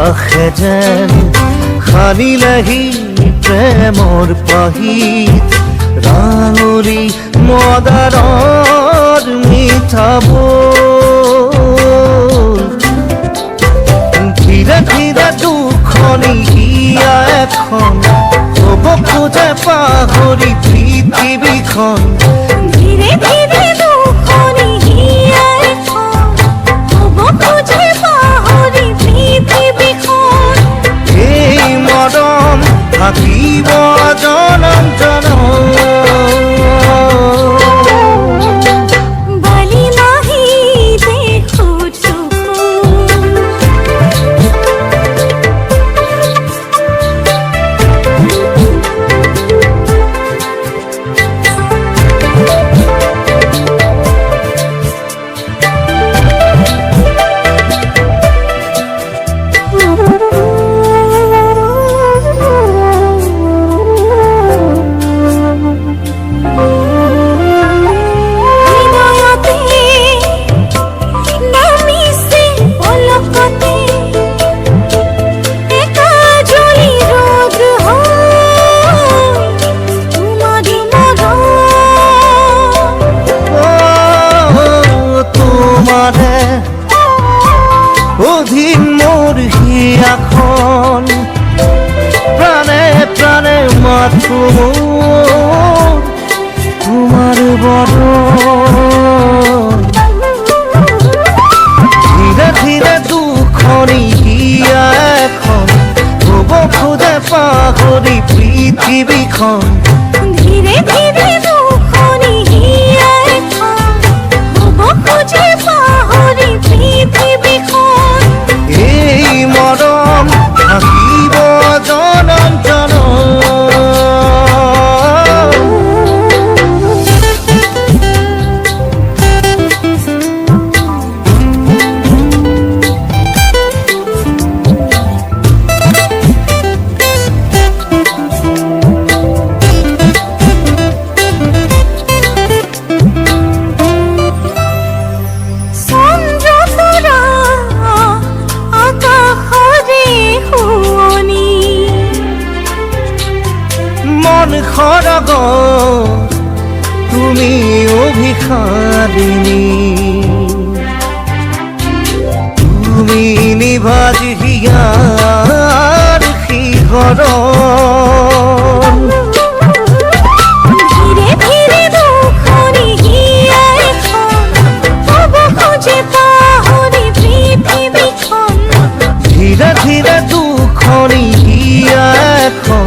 আকাশে যেন সানিলেহি প্ৰেমৰ পাহিত ৰাঙৰি মদাৰৰ মিঠা বোল ধীৰে ধীৰে দুখনি হিয়া এখন হ'ব খোজে পাহৰি পৃথিৱীখন ধীরে ধীরে দুখনি হিয়া এখন হ'ব খোজে পাহৰি পৃথিৱীখন এই মৰম থাকিব জনম জনম বালি নাহি দেখো চকুত হৃদয়তে নামিছে পলকতে একা জলি রোদ তোমার মরম তোমাৰে অধীন মোৰ হিয়াখন প্ৰাণে প্ৰাণে মাথো মোৰ তোমাৰ বৰণ ধীৰে ধীৰে দুখনি হিয়া এখন হ'ব খোজে পাহৰি পৃথিৱীখন ধীরে ধীরে দুখনি হিয়া এখন হ'ব খোজে পাহৰি পৃথিৱীখন এই মৰম থাকিব জনম জনম চন্দ্ৰ তৰা আকাশৰে শুৱনি মন খৰগ তুমি অভিসাৰিণী তুমি নিভাজ হিয়াৰ শিহৰণ ধীরে ধীরে দুখনি হিয়া এখন হ'ব খোজে পাহৰি পৃথিৱীখন ধীৰে ধীৰে দুখনি হিয়া এখন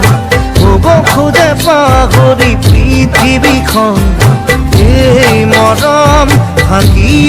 হ'ব খোজে পাহৰি পৃথিৱীখন এই মৰম থাকিব